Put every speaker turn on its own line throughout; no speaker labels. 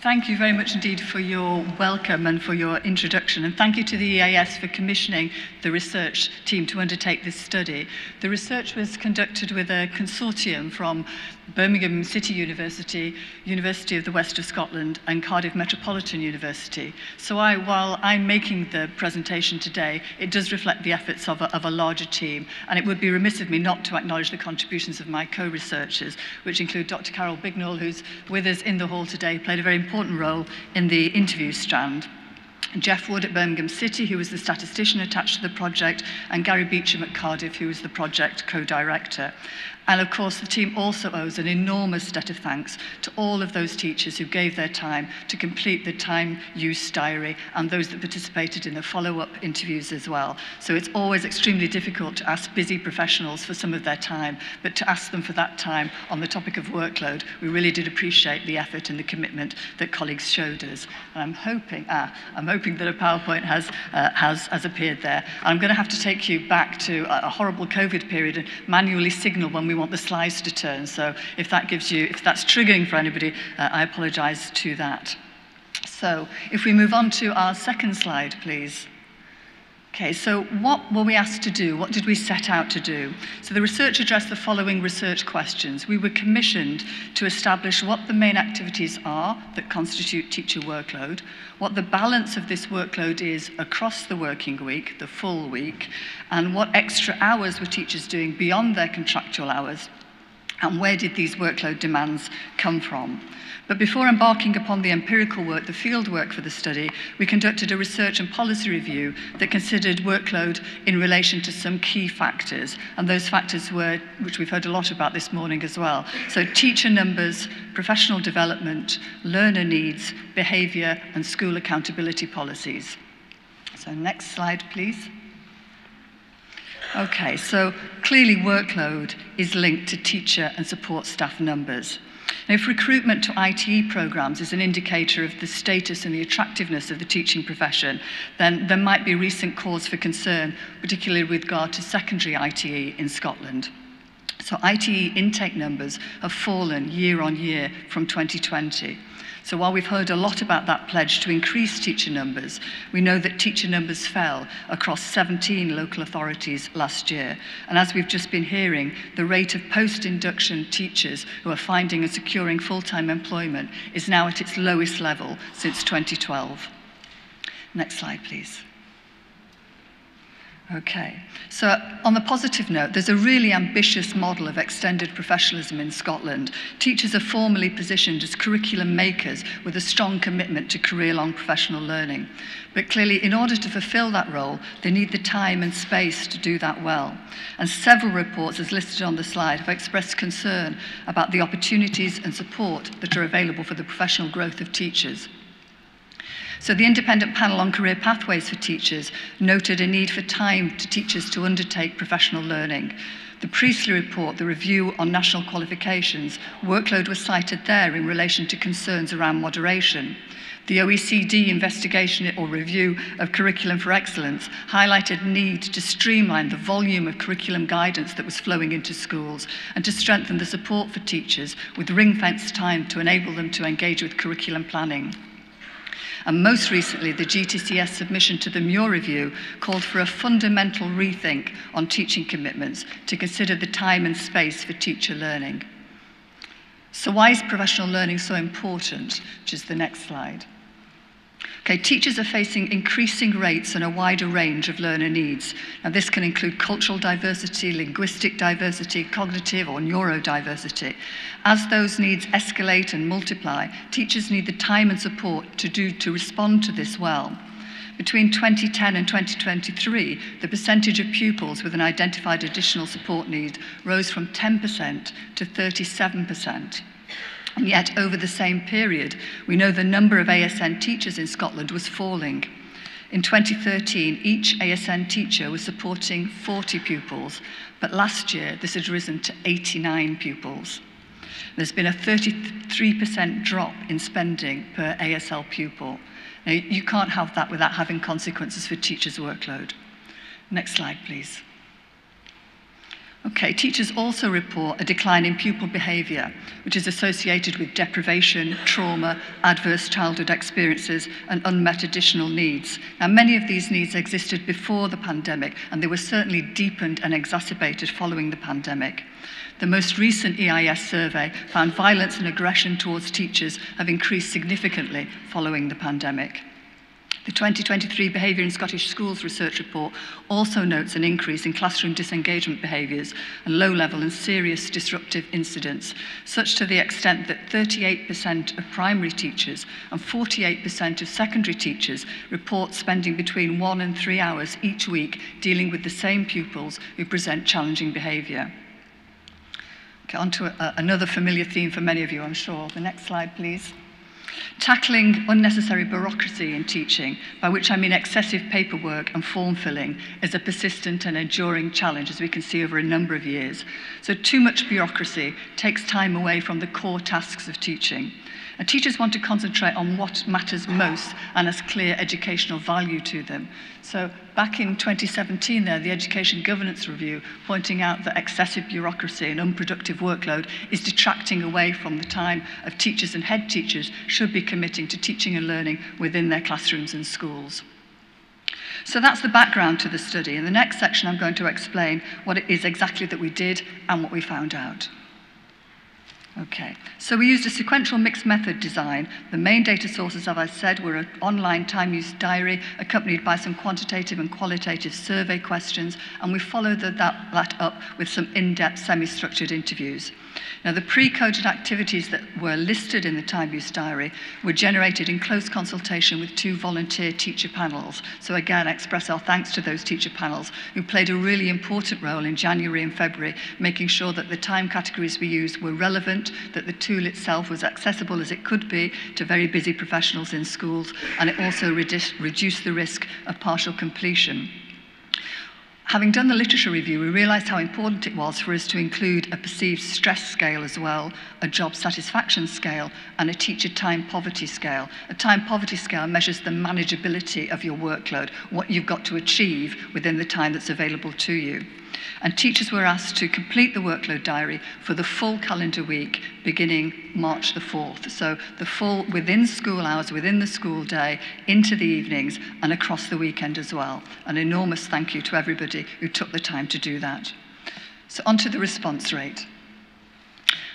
Thank you very much indeed for your welcome and for your introduction, and thank you to the EAS for commissioning the research team to undertake this study. The research was conducted with a consortium from Birmingham City University, University of the West of Scotland, and Cardiff Metropolitan University. So while I'm making the presentation today, it does reflect the efforts of a larger team, and it would be remiss of me not to acknowledge the contributions of my co-researchers, which include Dr. Carol Bignall, who's with us in the hall today, played a very important role in the interview strand. Jeff Wood at Birmingham City, who was the statistician attached to the project, and Gary Beecham at Cardiff, who was the project co-director. And of course, the team also owes an enormous debt of thanks to all of those teachers who gave their time to complete the time use diary and those that participated in the follow-up interviews as well. So it's always extremely difficult to ask busy professionals for some of their time, but to ask them for that time on the topic of workload, we really did appreciate the effort and the commitment that colleagues showed us. And I'm hoping that a PowerPoint has appeared there. I'm going to have to take you back to a horrible COVID period and manually signal when we want the slides to turn. So if that's triggering for anybody, I apologize to that. So if we move on to our second slide, please. Okay, so what were we asked to do? What did we set out to do? So the research addressed the following research questions. We were commissioned to establish what the main activities are that constitute teacher workload, what the balance of this workload is across the working week, the full week, and what extra hours were teachers doing beyond their contractual hours, and where did these workload demands come from? But before embarking upon the empirical work, the field work for the study, we conducted a research and policy review that considered workload in relation to some key factors. And those factors were, which we've heard a lot about this morning as well. So teacher numbers, professional development, learner needs, behaviour, and school accountability policies. So next slide, please. Okay, so clearly workload is linked to teacher and support staff numbers. Now, if recruitment to ITE programmes is an indicator of the status and the attractiveness of the teaching profession, then there might be recent cause for concern, particularly with regard to secondary ITE in Scotland. So ITE intake numbers have fallen year on year from 2020. So while we've heard a lot about that pledge to increase teacher numbers, we know that teacher numbers fell across 17 local authorities last year. And as we've just been hearing, the rate of post-induction teachers who are finding and securing full-time employment is now at its lowest level since 2012. Next slide, please. Okay, so on the positive note, there's a really ambitious model of extended professionalism in Scotland. Teachers are formally positioned as curriculum makers with a strong commitment to career-long professional learning. But clearly, in order to fulfil that role, they need the time and space to do that well. And several reports, as listed on the slide, have expressed concern about the opportunities and support that are available for the professional growth of teachers. So the Independent Panel on Career Pathways for Teachers noted a need for time to teachers to undertake professional learning. The Priestley report, the review on national qualifications, workload was cited there in relation to concerns around moderation. The OECD investigation or review of Curriculum for Excellence highlighted need to streamline the volume of curriculum guidance that was flowing into schools and to strengthen the support for teachers with ring-fenced time to enable them to engage with curriculum planning. And most recently, the GTCS submission to the Muir Review called for a fundamental rethink on teaching commitments to consider the time and space for teacher learning. So why is professional learning so important? Which is the next slide. Okay, teachers are facing increasing rates and a wider range of learner needs. Now, this can include cultural diversity, linguistic diversity, cognitive or neurodiversity. As those needs escalate and multiply, teachers need the time and support to respond to this well. Between 2010 and 2023, the percentage of pupils with an identified additional support need rose from 10% to 37%. And yet, over the same period, we know the number of ASN teachers in Scotland was falling. In 2013, each ASN teacher was supporting 40 pupils, but last year this had risen to 89 pupils. There's been a 33% drop in spending per ASL pupil. Now, you can't have that without having consequences for teachers' workload. Next slide, please. Okay, teachers also report a decline in pupil behaviour, which is associated with deprivation, trauma, adverse childhood experiences, and unmet additional needs. Now, many of these needs existed before the pandemic, and they were certainly deepened and exacerbated following the pandemic. The most recent EIS survey found violence and aggression towards teachers have increased significantly following the pandemic. The 2023 Behaviour in Scottish Schools research report also notes an increase in classroom disengagement behaviours and low-level and serious disruptive incidents, such to the extent that 38% of primary teachers and 48% of secondary teachers report spending between 1 and 3 hours each week dealing with the same pupils who present challenging behaviour. Okay, on to another familiar theme for many of you, I'm sure. The next slide, please. Tackling unnecessary bureaucracy in teaching, by which I mean excessive paperwork and form filling, is a persistent and enduring challenge, as we can see over a number of years. So too much bureaucracy takes time away from the core tasks of teaching. And teachers want to concentrate on what matters most and has clear educational value to them. So back in 2017 the Education Governance Review pointing out that excessive bureaucracy and unproductive workload is detracting away from the time of teachers, and head teachers should be committing to teaching and learning within their classrooms and schools. So that's the background to the study. In the next section, I'm going to explain what it is exactly that we did and what we found out. Okay, so we used a sequential mixed method design. The main data sources, as I said, were an online time use diary accompanied by some quantitative and qualitative survey questions, and we followed that up with some in-depth semi-structured interviews. Now, the pre-coded activities that were listed in the time use diary were generated in close consultation with 2 volunteer teacher panels. So again, I express our thanks to those teacher panels who played a really important role in January and February, making sure that the time categories we used were relevant, that the tool itself was accessible as it could be to very busy professionals in schools, and it also reduced the risk of partial completion. Having done the literature review, we realised how important it was for us to include a perceived stress scale as well, a job satisfaction scale, and a teacher time poverty scale. A time poverty scale measures the manageability of your workload, what you've got to achieve within the time that's available to you. And teachers were asked to complete the workload diary for the full calendar week beginning March the 4th. So the full within school hours, within the school day, into the evenings and across the weekend as well. An enormous thank you to everybody who took the time to do that. So on to the response rate.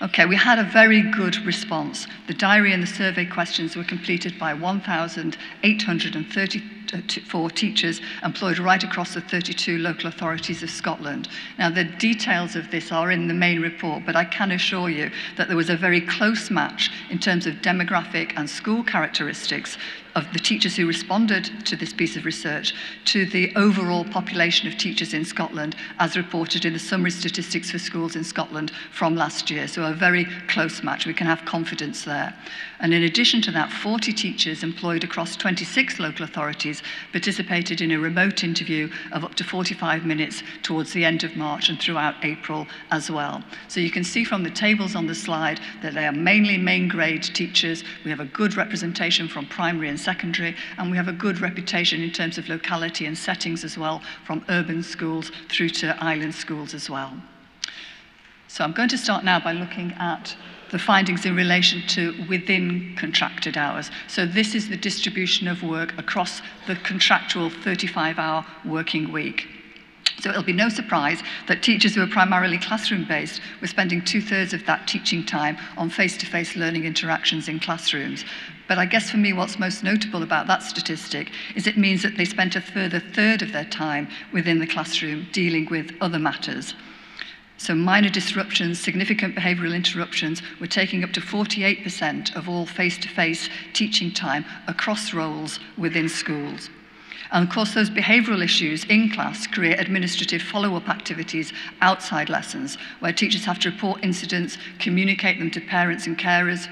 Okay, we had a very good response. The diary and the survey questions were completed by 1,834 teachers employed right across the 32 local authorities of Scotland. Now, the details of this are in the main report, but I can assure you that there was a very close match in terms of demographic and school characteristics of the teachers who responded to this piece of research to the overall population of teachers in Scotland as reported in the summary statistics for schools in Scotland from last year. So a very close match, we can have confidence there. And in addition to that, 40 teachers employed across 26 local authorities participated in a remote interview of up to 45 minutes towards the end of March and throughout April as well. So you can see from the tables on the slide that they are mainly main grade teachers. We have a good representation from primary and secondary, and we have a good reputation in terms of locality and settings as well, from urban schools through to island schools as well. So I'm going to start now by looking at the findings in relation to within contracted hours. So this is the distribution of work across the contractual 35-hour working week. So it'll be no surprise that teachers who are primarily classroom-based were spending 2/3 of that teaching time on face-to-face learning interactions in classrooms. But I guess for me what's most notable about that statistic is it means that they spent a further 1/3 of their time within the classroom dealing with other matters. So minor disruptions, significant behavioural interruptions were taking up to 48% of all face-to-face teaching time across roles within schools. And of course, those behavioural issues in class create administrative follow-up activities outside lessons, where teachers have to report incidents, communicate them to parents and carers,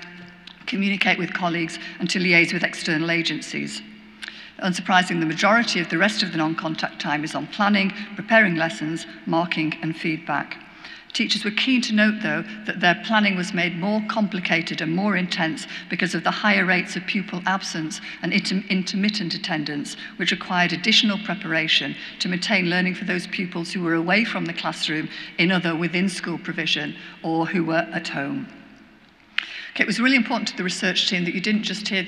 communicate with colleagues, and to liaise with external agencies. Unsurprisingly, the majority of the rest of the non-contact time is on planning, preparing lessons, marking, and feedback. Teachers were keen to note, though, that their planning was made more complicated and more intense because of the higher rates of pupil absence and intermittent attendance, which required additional preparation to maintain learning for those pupils who were away from the classroom in other within-school provision or who were at home. Okay, it was really important to the research team that you didn't just hear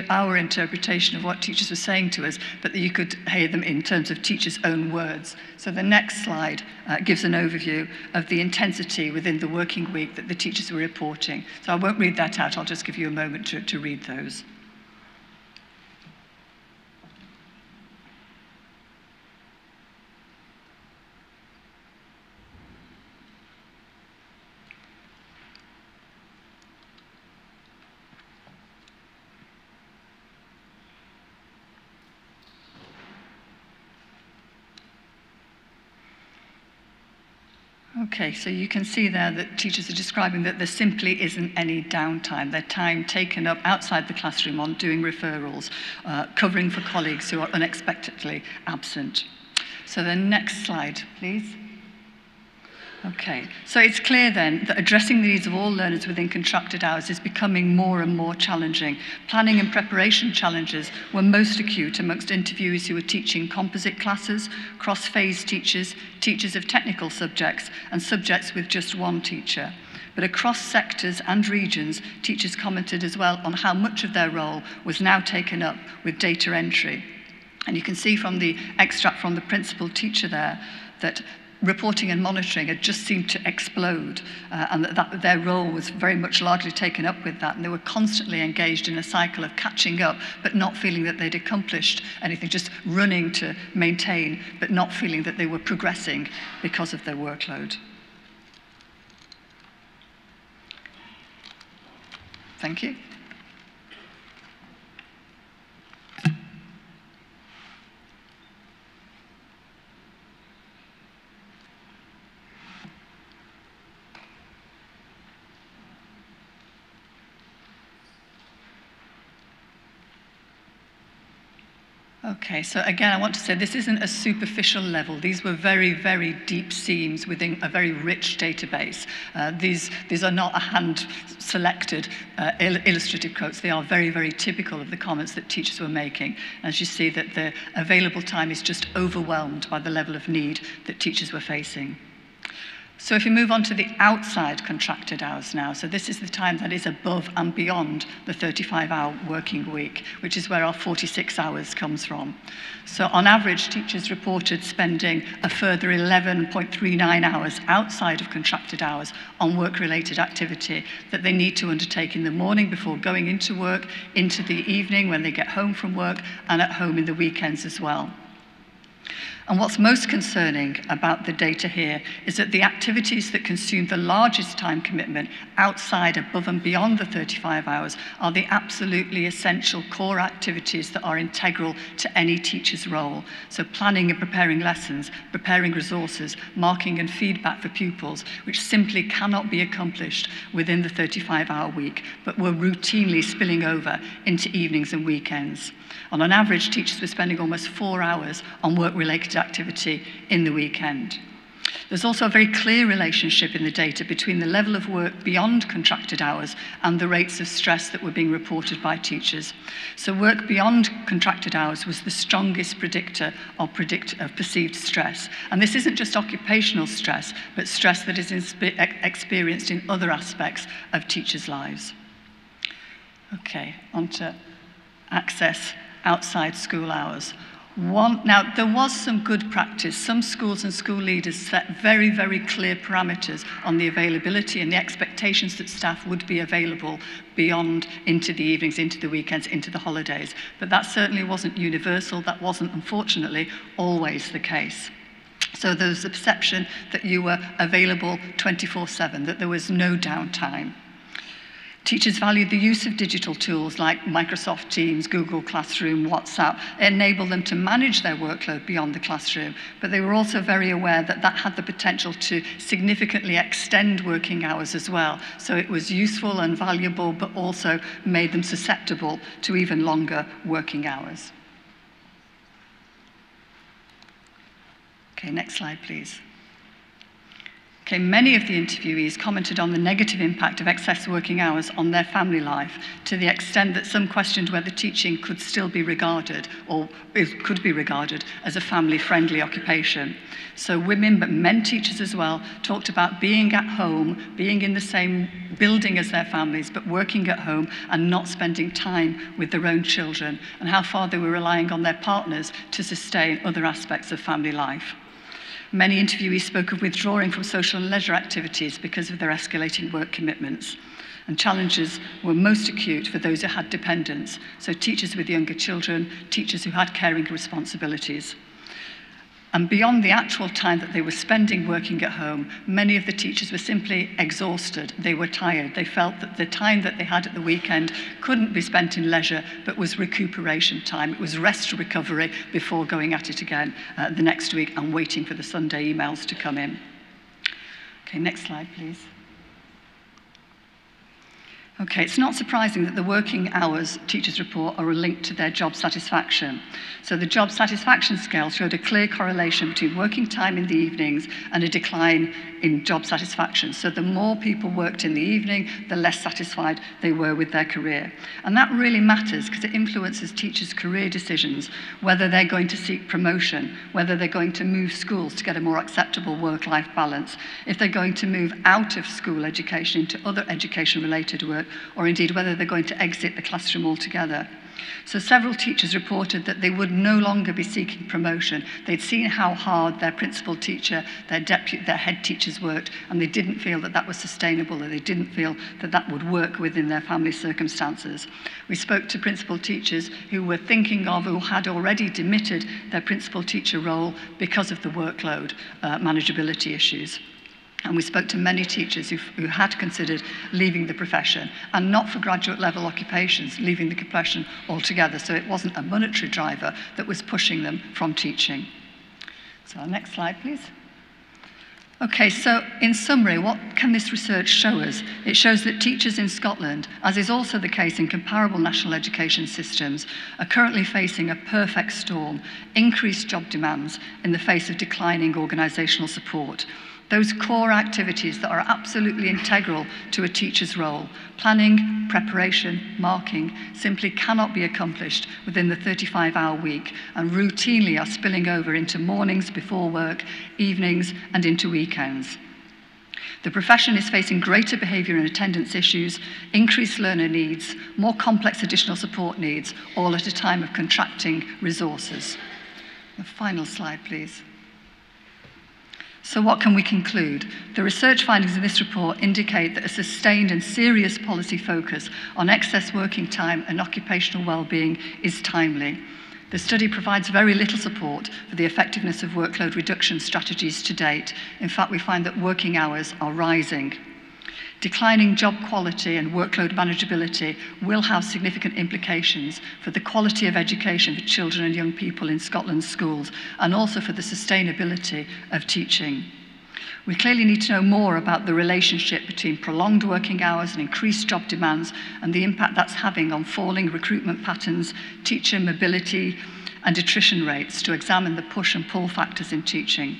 our interpretation of what teachers were saying to us, but that you could hear them in terms of teachers' own words. So the next slide gives an overview of the intensity within the working week that the teachers were reporting. So I won't read that out, I'll just give you a moment to read those. Okay, so you can see there that teachers are describing that there simply isn't any downtime. Their time taken up outside the classroom on doing referrals, covering for colleagues who are unexpectedly absent. So the next slide, please. Okay, so it's clear then that addressing the needs of all learners within contracted hours is becoming more and more challenging. Planning and preparation challenges were most acute amongst interviewees who were teaching composite classes, cross-phase teachers, teachers of technical subjects, and subjects with just one teacher. But across sectors and regions, teachers commented as well on how much of their role was now taken up with data entry. And you can see from the extract from the principal teacher there that reporting and monitoring had just seemed to explode, and that their role was very much largely taken up with that, and they were constantly engaged in a cycle of catching up but not feeling that they'd accomplished anything, just running to maintain but not feeling that they were progressing because of their workload. Thank you. Okay, so again, I want to say this isn't a superficial level. These were very, very deep seams within a very rich database. These are not a hand-selected illustrative quotes. They are very, very typical of the comments that teachers were making. As you see that the available time is just overwhelmed by the level of need that teachers were facing. So if we move on to the outside contracted hours now, so this is the time that is above and beyond the 35-hour working week, which is where our 46 hours comes from. So on average, teachers reported spending a further 11.39 hours outside of contracted hours on work-related activity that they need to undertake in the morning before going into work, into the evening when they get home from work, and at home in the weekends as well. And what's most concerning about the data here is that the activities that consume the largest time commitment outside, above and beyond the 35 hours are the absolutely essential core activities that are integral to any teacher's role. So planning and preparing lessons, preparing resources, marking and feedback for pupils, which simply cannot be accomplished within the 35-hour week, but were routinely spilling over into evenings and weekends. On average, teachers were spending almost 4 hours on work-related activity in the weekend. There's also a very clear relationship in the data between the level of work beyond contracted hours and the rates of stress that were being reported by teachers. So work beyond contracted hours was the strongest predictor of perceived stress. And this isn't just occupational stress, but stress that is experienced in other aspects of teachers' lives. Okay, on to access outside school hours. Now, there was some good practice. Some schools and school leaders set very, very clear parameters on the availability and the expectations that staff would be available beyond into the evenings, into the weekends, into the holidays. But that certainly wasn't universal. That wasn't, unfortunately, always the case. So there was the perception that you were available 24/7, that there was no downtime. Teachers valued the use of digital tools like Microsoft Teams, Google Classroom, WhatsApp. It enabled them to manage their workload beyond the classroom, but they were also very aware that that had the potential to significantly extend working hours as well. So it was useful and valuable, but also made them susceptible to even longer working hours. Okay, next slide, please. Okay, many of the interviewees commented on the negative impact of excess working hours on their family life, to the extent that some questioned whether teaching could still be regarded, or could be regarded, as a family-friendly occupation. So women, but men teachers as well, talked about being at home, being in the same building as their families, but working at home and not spending time with their own children, and how far they were relying on their partners to sustain other aspects of family life. Many interviewees spoke of withdrawing from social and leisure activities because of their escalating work commitments. And challenges were most acute for those who had dependents, so teachers with younger children, teachers who had caring responsibilities. And beyond the actual time that they were spending working at home, many of the teachers were simply exhausted. They were tired. They felt that the time that they had at the weekend couldn't be spent in leisure, but was recuperation time. It was rest recovery before going at it again the next week and waiting for the Sunday emails to come in. Okay, next slide, please. Okay, it's not surprising that the working hours teachers report are linked to their job satisfaction. So the job satisfaction scale showed a clear correlation between working time in the evenings and a decline in job satisfaction. So the more people worked in the evening, the less satisfied they were with their career. And that really matters because it influences teachers' career decisions, whether they're going to seek promotion, whether they're going to move schools to get a more acceptable work-life balance, if they're going to move out of school education into other education-related work, or indeed whether they're going to exit the classroom altogether. So several teachers reported that they would no longer be seeking promotion. They'd seen how hard their principal teacher, their head teachers worked, and they didn't feel that that was sustainable, or they didn't feel that that would work within their family circumstances. We spoke to principal teachers who were thinking of, who had already demitted their principal teacher role because of the workload manageability issues. And we spoke to many teachers who had considered leaving the profession, and not for graduate level occupations, leaving the profession altogether. So it wasn't a monetary driver that was pushing them from teaching. So next slide, please. Okay, so in summary, what can this research show us? It shows that teachers in Scotland, as is also the case in comparable national education systems, are currently facing a perfect storm, increased job demands in the face of declining organisational support. Those core activities that are absolutely integral to a teacher's role, planning, preparation, marking, simply cannot be accomplished within the 35-hour week, and routinely are spilling over into mornings before work, evenings, and into weekends. The profession is facing greater behaviour and attendance issues, increased learner needs, more complex additional support needs, all at a time of contracting resources. The final slide, please. So what can we conclude? The research findings in this report indicate that a sustained and serious policy focus on excess working time and occupational well-being is timely. The study provides very little support for the effectiveness of workload reduction strategies to date. In fact, we find that working hours are rising. Declining job quality and workload manageability will have significant implications for the quality of education for children and young people in Scotland's schools, and also for the sustainability of teaching. We clearly need to know more about the relationship between prolonged working hours and increased job demands, and the impact that's having on falling recruitment patterns, teacher mobility, and attrition rates, to examine the push and pull factors in teaching.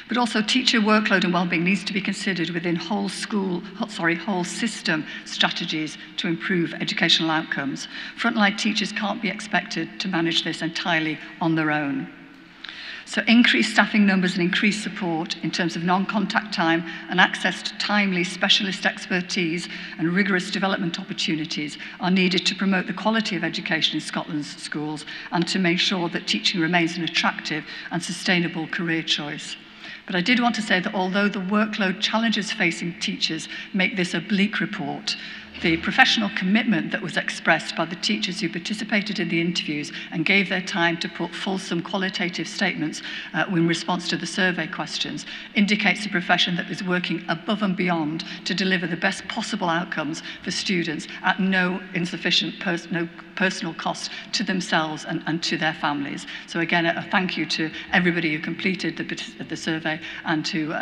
But also teacher workload and wellbeing needs to be considered within whole system strategies to improve educational outcomes. Frontline teachers can't be expected to manage this entirely on their own. So increased staffing numbers and increased support in terms of non-contact time and access to timely specialist expertise and rigorous development opportunities are needed to promote the quality of education in Scotland's schools and to make sure that teaching remains an attractive and sustainable career choice. But I did want to say that although the workload challenges facing teachers make this a bleak report, the professional commitment that was expressed by the teachers who participated in the interviews and gave their time to put fulsome qualitative statements in response to the survey questions indicates a profession that is working above and beyond to deliver the best possible outcomes for students at no insufficient personal cost to themselves and to their families. So again, a thank you to everybody who completed the survey and to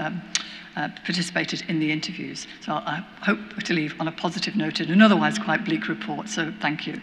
participated in the interviews. So I hope to leave on a positive note in an otherwise quite bleak report, so thank you.